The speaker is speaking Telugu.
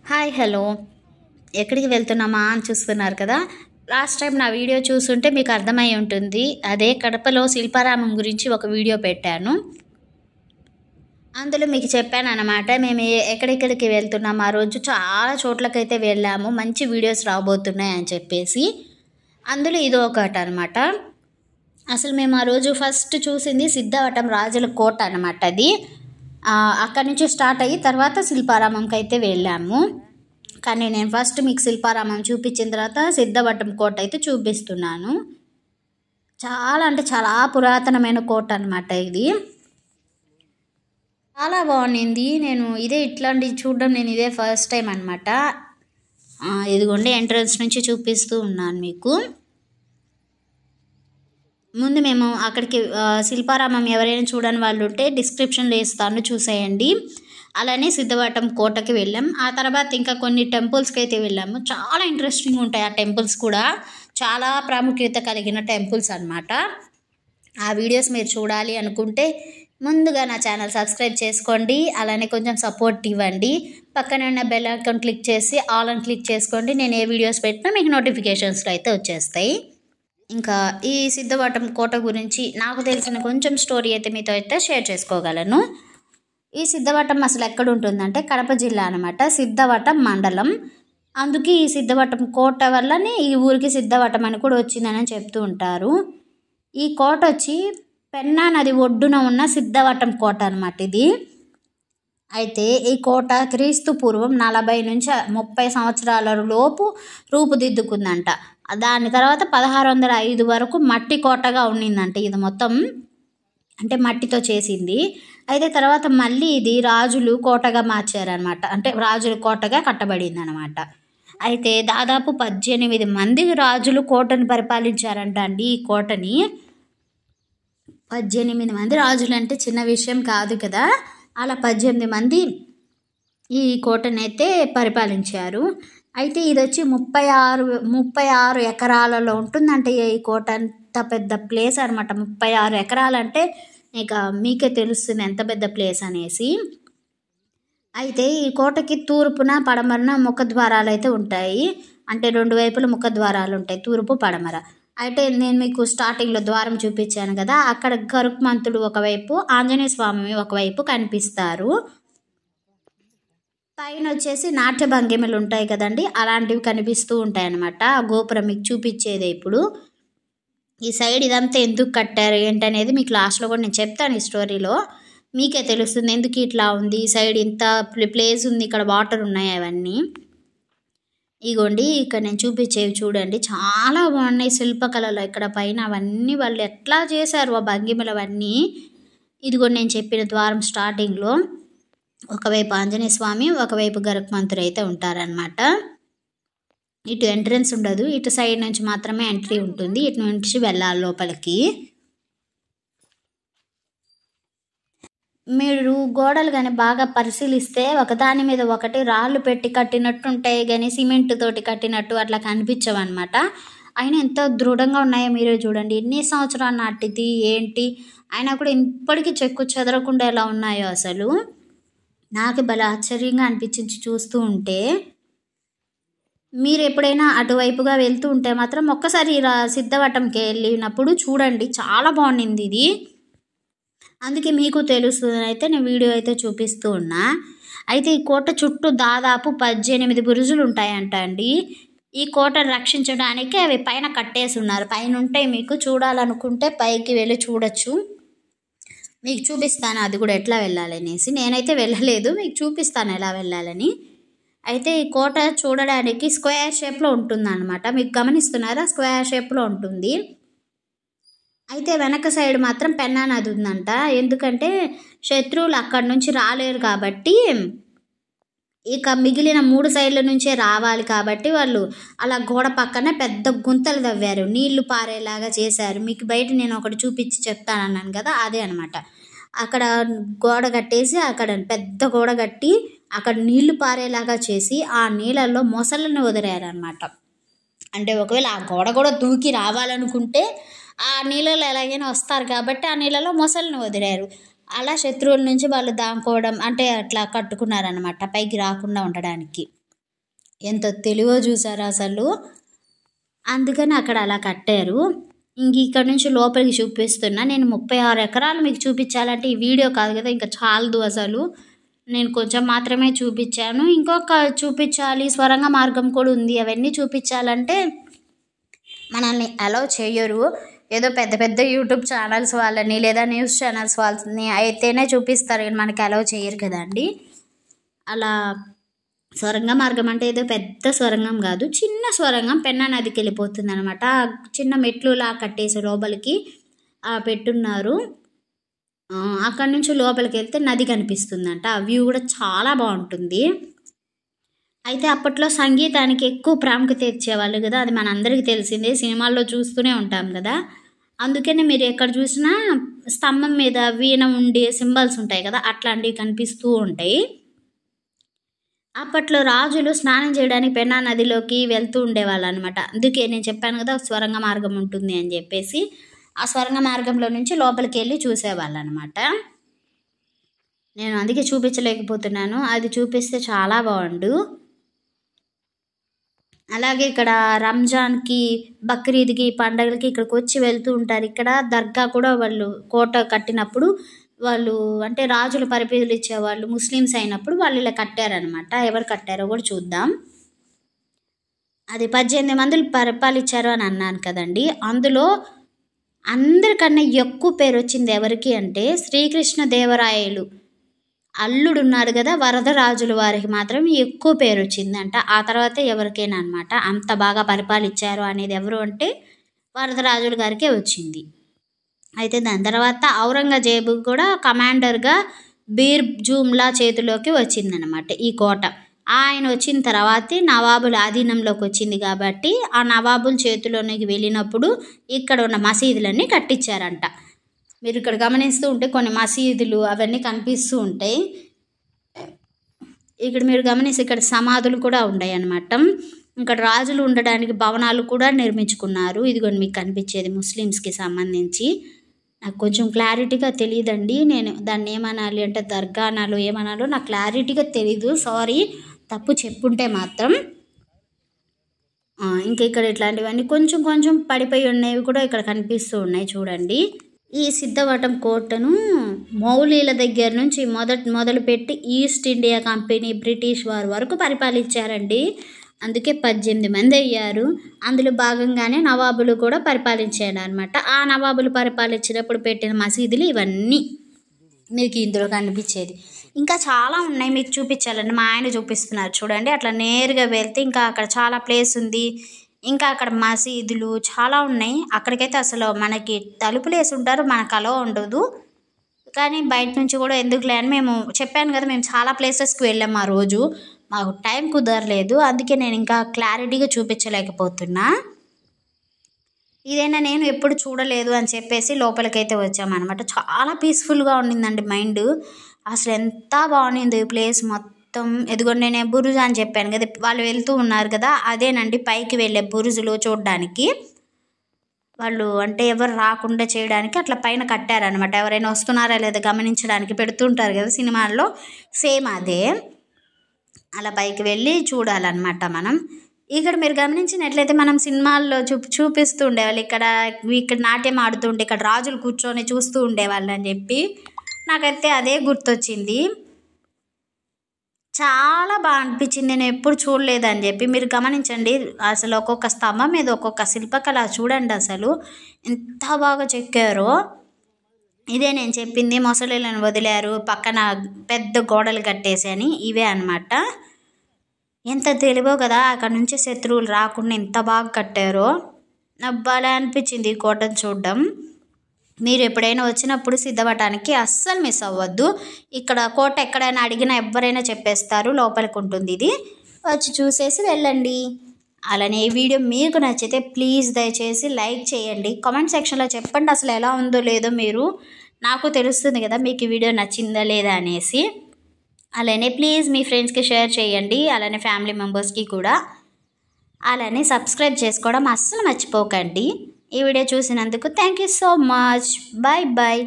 హాయ్ హలో ఎక్కడికి వెళ్తున్నామా అని చూస్తున్నారు కదా. లాస్ట్ టైం నా వీడియో చూస్తుంటే మీకు అర్థమై ఉంటుంది. అదే కడపలో శిల్పారామం గురించి ఒక వీడియో పెట్టాను. అందులో మీకు చెప్పాను అనమాట మేము ఎక్కడెక్కడికి వెళ్తున్నాము. ఆ రోజు చాలా చోట్లకైతే వెళ్ళాము, మంచి వీడియోస్ రాబోతున్నాయి అని చెప్పేసి. అందులో ఇది ఒకటి అనమాట. అసలు మేము ఆ రోజు ఫస్ట్ చూసింది సిద్ధవటం రాజుల కోట అనమాట. అది అక్కడి నుంచి స్టార్ట్ అయ్యి తర్వాత శిల్పారామంకి అయితే వెళ్ళాము. కానీ నేను ఫస్ట్ మీకు శిల్పారామం చూపించిన తర్వాత సిద్ధవటం కోట అయితే చూపిస్తున్నాను. చాలా అంటే చాలా పురాతనమైన కోట అనమాట. ఇది చాలా బాగుంది. నేను ఇట్లాంటివి చూడడం నేను ఇదే ఫస్ట్ టైం అనమాట. ఇదిగోండి ఎంట్రన్స్ నుంచి చూపిస్తూ ఉన్నాను మీకు. ముందు మేము అక్కడికి శిల్పారామం ఎవరైనా చూడని వాళ్ళు ఉంటే డిస్క్రిప్షన్లో ఇస్తాను, చూసేయండి. అలానే సిద్ధవటం కోటకి వెళ్ళాం. ఆ తర్వాత ఇంకా కొన్ని టెంపుల్స్కి అయితే వెళ్ళాము. చాలా ఇంట్రెస్టింగ్ ఉంటాయి ఆ టెంపుల్స్ కూడా, చాలా ప్రాముఖ్యత కలిగిన టెంపుల్స్ అనమాట. ఆ వీడియోస్ మీరు చూడాలి అనుకుంటే ముందుగా నా ఛానల్ సబ్స్క్రైబ్ చేసుకోండి. అలానే కొంచెం సపోర్ట్ ఇవ్వండి. పక్కన ఉన్న బెల్ ఐకాన్ క్లిక్ చేసి ఆల్ అని క్లిక్ చేసుకోండి. నేను ఏ వీడియోస్ పెట్టినా మీకు నోటిఫికేషన్స్లో అయితే వచ్చేస్తాయి. ఇంకా ఈ సిద్ధవటం కోట గురించి నాకు తెలిసిన కొంచెం స్టోరీ అయితే మీతో అయితే షేర్ చేసుకోగలను. ఈ సిద్ధవటం అసలు ఎక్కడ ఉంటుందంటే కడప జిల్లా అనమాట, సిద్ధవటం మండలం. అందుకే ఈ సిద్ధవటం కోట వల్లనే ఈ ఊరికి సిద్ధవటం అని కూడా వచ్చిందని చెప్తూ ఉంటారు. ఈ కోట వచ్చి పెన్నా నది ఒడ్డున ఉన్న సిద్ధవటం కోట అనమాట ఇది. అయితే ఈ కోట క్రీస్తు పూర్వం 40 నుంచి 30 సంవత్సరాల లోపు రూపుదిద్దుకుందంట. దాని తర్వాత 1605 వరకు మట్టి కోటగా ఉండిందంట. ఇది మొత్తం అంటే మట్టితో చేసింది. అయితే తర్వాత మళ్ళీ ఇది రాజులు కోటగా మార్చారనమాట. అంటే రాజుల కోటగా కట్టబడింది అనమాట. అయితే దాదాపు 18 మంది రాజులు కోటను పరిపాలించారంట అండి. ఈ కోటని 18 మంది రాజులు అంటే చిన్న విషయం కాదు కదా. అలా 18 మంది ఈ కోటనైతే పరిపాలించారు. అయితే ఇది వచ్చి 36 ఎకరాలలో ఉంటుందంటే ఈ కోట అంత పెద్ద ప్లేస్ అనమాట. 36 ఎకరాలంటే ఇక మీకే తెలుస్తుంది ఎంత పెద్ద ప్లేస్ అనేసి. అయితే ఈ కోటకి తూర్పున పడమరన ముఖద్వారాలు అయితే ఉంటాయి. అంటే 2 వైపుల ముఖద్వారాలు ఉంటాయి, తూర్పు పడమర. అయితే నేను మీకు స్టార్టింగ్లో ద్వారం చూపించాను కదా, అక్కడ గరుత్మంతుడు ఒకవైపు, ఆంజనేయ స్వామి ఒకవైపు కనిపిస్తారు. పైన వచ్చేసి నాట్య భంగిమలు ఉంటాయి కదండి, అలాంటివి కనిపిస్తూ ఉంటాయి అన్నమాట. ఆ గోపురం మీకు చూపించేది ఇప్పుడు. ఈ సైడ్ ఇదంతా ఎందుకు కట్టారు ఏంటనేది మీకు లాస్ట్లో కూడా నేను చెప్తాను. ఈ స్టోరీలో మీకే తెలుస్తుంది ఎందుకు ఇట్లా ఉంది. ఈ సైడ్ ఇంత ప్లేస్ ఉంది, ఇక్కడ వాటర్ ఉన్నాయి, అవన్నీ ఇగోండి. ఇక్కడ నేను చూపించేవి చూడండి, చాలా బాగున్నాయి శిల్పకళలు. ఇక్కడ పైన అవన్నీ వాళ్ళు ఎట్లా చేశారు ఆ భంగిమలు అవన్నీ. ఇదిగోండి నేను చెప్పిన ద్వారం స్టార్టింగ్లో ఒకవైపు ఆంజనేయ స్వామి, ఒకవైపు గరుత్మంతుడు అయితే ఉంటారనమాట. ఇటు ఎంట్రన్స్ ఉండదు, ఇటు సైడ్ నుంచి మాత్రమే ఎంట్రీ ఉంటుంది. ఇటు నుంచి వెళ్ళాలి లోపలికి. మీరు గోడలు కానీ బాగా పరిశీలిస్తే ఒకదాని మీద ఒకటి రాళ్ళు పెట్టి కట్టినట్టు ఉంటాయి, కానీ సిమెంట్ తోటి కట్టినట్టు అట్లా కనిపించవన్నమాట. అయినా ఎంత దృఢంగా ఉన్నాయో మీరే చూడండి. ఎన్ని సంవత్సరాలు నాటిది ఏంటి, అయినా కూడా ఇప్పటికీ చెక్కు చెదరకుండా ఎలా ఉన్నాయో అసలు నాకు భలే ఆశ్చర్యంగా అనిపించింది చూస్తూ ఉంటే. మీరు ఎప్పుడైనా అటువైపుగా వెళ్తూ ఉంటే మాత్రం ఒక్కసారి సిద్ధవటంకి వెళ్ళినప్పుడు చూడండి, చాలా బాగుండింది ఇది. అందుకే మీకు తెలుస్తుంది అయితే నేను వీడియో అయితే చూపిస్తూ ఉన్నా. అయితే ఈ కోట చుట్టూ దాదాపు 18 బురుజులు ఉంటాయంట అండి. ఈ కోటను రక్షించడానికి అవి పైన కట్టేసి ఉన్నారు. పైన ఉంటే మీకు చూడాలనుకుంటే పైకి వెళ్ళి చూడొచ్చు. మీకు చూపిస్తాను అది కూడా ఎట్లా వెళ్ళాలనేసి. నేనైతే వెళ్ళలేదు, మీకు చూపిస్తాను ఎలా వెళ్ళాలని. అయితే ఈ కోట చూడడానికి స్క్వేర్ షేప్లో ఉంటుంది అనమాట. మీకు గమనిస్తున్నారా, స్క్వేర్ షేప్లో ఉంటుంది. అయితే వెనక సైడ్ మాత్రం పెన్నా నది ఉందంట. ఎందుకంటే శత్రువులు అక్కడి నుంచి రాలేరు కాబట్టి, ఇక మిగిలిన 3 సైడ్ల నుంచే రావాలి కాబట్టి వాళ్ళు అలా గోడ పక్కన పెద్ద గుంతలు తవ్వారు, నీళ్లు పారేలాగా చేశారు. మీకు బయట నేను ఒకటి చూపించి చెప్తానన్నాను కదా, అదే అనమాట. అక్కడ గోడ కట్టేసి, అక్కడ పెద్ద గోడ కట్టి అక్కడ నీళ్లు పారేలాగా చేసి ఆ నీళ్ళల్లో మొసళ్ళని వదిలేరనమాట. అంటే ఒకవేళ ఆ గోడ కూడా దూకి రావాలనుకుంటే ఆ నీళ్ళలో ఎలాగైనా వస్తారు కాబట్టి ఆ నీళ్ళలో మొసళ్ళని వదిలేరు. అలా శత్రువుల నుంచి వాళ్ళు దాక్కోవడం అంటే అట్లా కట్టుకున్నారనమాట, పైకి రాకుండా ఉండడానికి. ఎంత తెలివో చూసారా అసలు. అందుకని అక్కడ అలా కట్టారు. ఇంక ఇక్కడ నుంచి లోపలికి చూపిస్తున్నా. నేను 36 ఎకరాలు మీకు చూపించాలంటే ఈ వీడియో కాదు కదా, ఇంకా చాలదు అసలు. నేను కొంచెం మాత్రమే చూపించాను. ఇంకొక చూపించాలి, సొరంగ మార్గం కూడా ఉంది. అవన్నీ చూపించాలంటే మనల్ని అలౌ చేయరు. ఏదో పెద్ద పెద్ద యూట్యూబ్ ఛానల్స్ వాళ్ళని లేదా న్యూస్ ఛానల్స్ వాళ్ళని అయితేనే చూపిస్తారు, కానీ మనకి అలౌ చేయరు కదండి. అలా సొరంగ మార్గం అంటే ఏదో పెద్ద సొరంగం కాదు, చిన్న సొరంగం పెన్నా నదికి వెళ్ళిపోతుంది అనమాట. చిన్న మెట్లులా కట్టేసి లోపలికి పెట్టున్నారు. అక్కడి నుంచి లోపలికి వెళ్తే నది కనిపిస్తుందంట. ఆ వ్యూ కూడా చాలా బాగుంటుంది. అయితే అప్పట్లో సంగీతానికి ఎక్కువ ప్రాముఖ్యత ఇచ్చేవాళ్ళు కదా, అది మనందరికీ తెలిసిందే, సినిమాల్లో చూస్తూనే ఉంటాం కదా. అందుకనే మీరు ఎక్కడ చూసినా స్తంభం మీద వీణ ఉండి సింబల్స్ ఉంటాయి కదా, అట్లాంటివి కనిపిస్తూ ఉంటాయి. అప్పట్లో రాజులు స్నానం చేయడానికి పెన్నా నదిలోకి వెళ్తూ ఉండేవాళ్ళు అనమాట. అందుకే నేను చెప్పాను కదా స్వరంగ మార్గం ఉంటుంది అని చెప్పేసి. ఆ స్వరంగ మార్గంలో నుంచి లోపలికి వెళ్ళి చూసేవాళ్ళు అనమాట. నేను అందుకే చూపించలేకపోతున్నాను, అది చూపిస్తే చాలా బాగుండు. అలాగే ఇక్కడ రంజాన్కి, బక్రీద్కి, పండగలకి ఇక్కడికి వచ్చి వెళ్తూ ఉంటారు. ఇక్కడ దర్గా కూడా వాళ్ళు కోట కట్టినప్పుడు వాళ్ళు అంటే రాజులు పరిపాలించేవాళ్ళు ముస్లిమ్స్ అయినప్పుడు వాళ్ళు ఇలా కట్టారనమాట. ఎవరు కట్టారో కూడా చూద్దాం. అది 18 మంది పరిపాలించారు అని అన్నాను కదండి. అందులో అందరికన్నా ఎక్కువ పేరు వచ్చింది ఎవరికి అంటే శ్రీకృష్ణదేవరాయలు అల్లుడు ఉన్నారు కదా, వరదరాజుల వారికి మాత్రం ఎక్కువ పేరు వచ్చిందంట. ఆ తర్వాత ఎవరికైనా అనమాట. అంత బాగా పరిపాలించారు అనేది ఎవరు అంటే వరదరాజుల గారికే వచ్చింది. అయితే దాని తర్వాత ఔరంగజేబు కూడా కమాండర్గా బీర్ జూమ్లా చేతిలోకి వచ్చిందనమాట ఈ కోట. ఆయన వచ్చిన తర్వాతే నవాబుల ఆధీనంలోకి వచ్చింది కాబట్టి ఆ నవాబుల చేతిలోనికి వెళ్ళినప్పుడు ఇక్కడ ఉన్న మసీదులన్నీ కట్టించారంట. మీరు ఇక్కడ గమనిస్తూ ఉంటే కొన్ని మసీదులు అవన్నీ కనిపిస్తూ ఉంటాయి. ఇక్కడ మీరు గమనిస్తే ఇక్కడ సమాధులు కూడా ఉన్నాయి అన్నమాట. ఇక్కడ రాజులు ఉండడానికి భవనాలు కూడా నిర్మించుకున్నారు. ఇదిగోండి మీకు కనిపించేది ముస్లిమ్స్కి సంబంధించి. నాకు కొంచెం క్లారిటీగా తెలియదండి, నేను దాన్ని ఏమనాలి అంటే దర్గా అనాలో ఏమనాలో నాకు క్లారిటీగా తెలీదు, సారీ తప్పు చెప్పుంటే మాత్రం. ఇంకా ఇక్కడ ఇట్లాంటివన్నీ కొంచెం కొంచెం పడిపోయి ఉన్నవి కూడా ఇక్కడ కనిపిస్తూ ఉన్నాయి చూడండి. ఈ సిద్ధవటం కోటను మౌలీల దగ్గర నుంచి మొదలుపెట్టి ఈస్ట్ ఇండియా కంపెనీ, బ్రిటిష్ వారి వరకు పరిపాలించారండి. అందుకే 18 మంది అయ్యారు. అందులో భాగంగానే నవాబులు కూడా పరిపాలించారు అనమాట. ఆ నవాబులు పరిపాలించినప్పుడు పెట్టిన మసీదులు ఇవన్నీ మీకు ఇందులో కనిపించేది. ఇంకా చాలా ఉన్నాయి, మీకు చూపించాలండి. మా ఆయన చూపిస్తున్నారు చూడండి. అట్లా నేరుగా వెళ్తే ఇంకా అక్కడ చాలా ప్లేస్ ఉంది. ఇంకా అక్కడ మసీదులు చాలా ఉన్నాయి. అక్కడికైతే అసలు మనకి తలుపులు వేసి ఉంటారు, మనకు అలో ఉండదు. కానీ బయట నుంచి కూడా ఎందుకులే అని మేము చెప్పాను కదా, మేము చాలా ప్లేసెస్కి వెళ్ళాము ఆ రోజు. మాకు టైం కుదరలేదు, అందుకే నేను ఇంకా క్లారిటీగా చూపించలేకపోతున్నా. ఇదైనా నేను ఎప్పుడు చూడలేదు అని చెప్పేసి లోపలికైతే వచ్చామన్నమాట. చాలా పీస్ఫుల్గా ఉండిందండి మైండ్. అసలు ఎంత బాగుండింది ఈ ప్లేస్ మొత్తం. ఎదుగుండి నేను బురుజు అని చెప్పాను కదా, వాళ్ళు వెళ్తూ ఉన్నారు కదా, అదేనండి పైకి వెళ్ళే బురుజులు చూడడానికి. వాళ్ళు అంటే ఎవరు రాకుండా చేయడానికి అట్లా పైన కట్టారనమాట. ఎవరైనా వస్తున్నారా లేదా గమనించడానికి పెడుతుంటారు కదా సినిమాల్లో, సేమ్ అదే. అలా పైకి వెళ్ళి చూడాలన్నమాట మనం. ఇక్కడ మీరు గమనించినట్లయితే మనం సినిమాల్లో చూపిస్తూ ఉండేవాళ్ళు ఇక్కడ నాట్యం ఆడుతుంటే ఇక్కడ రాజులు కూర్చొని చూస్తూ ఉండేవాళ్ళు అని చెప్పి నాకైతే అదే గుర్తొచ్చింది. చాలా బాగా అనిపించింది, నేను ఎప్పుడు చూడలేదని చెప్పి. మీరు గమనించండి అసలు ఒక్కొక్క స్తంభం మీద ఒక్కొక్క శిల్పకళ చూడండి, అసలు ఎంత బాగా చెక్కారో. ఇదే నేను చెప్పింది, మొసలిలను వదిలారు పక్కన పెద్ద గోడలు కట్టేసి అని, ఇవే అనమాట. ఎంత తెలివో కదా, అక్కడ నుంచి శత్రువులు రాకుండా ఎంత బాగా కట్టారో. నాకు బాగా అనిపించింది ఈ కోటను చూడడం. మీరు ఎప్పుడైనా వచ్చినప్పుడు సిద్ధవటానికి అస్సలు మిస్ అవ్వద్దు. ఇక్కడ కోట ఎక్కడైనా అడిగినా ఎవరైనా చెప్పేస్తారు, లోపలికి ఉంటుంది. ఇది వచ్చి చూసేసి వెళ్ళండి. అలానే ఈ వీడియో మీకు నచ్చితే ప్లీజ్ దయచేసి లైక్ చేయండి. కామెంట్ సెక్షన్లో చెప్పండి అసలు ఎలా ఉందో లేదో, మీరు నాకు తెలుస్తుంది కదా మీకు ఈ వీడియో నచ్చిందా లేదా అనేసి. అలానే ప్లీజ్ మీ ఫ్రెండ్స్కి షేర్ చేయండి, అలానే ఫ్యామిలీ మెంబర్స్కి కూడా. అలానే సబ్స్క్రైబ్ చేసుకోవడం అస్సలు మర్చిపోకండి. ఈ వీడియో చూసినందుకు thank you so much. Bye bye.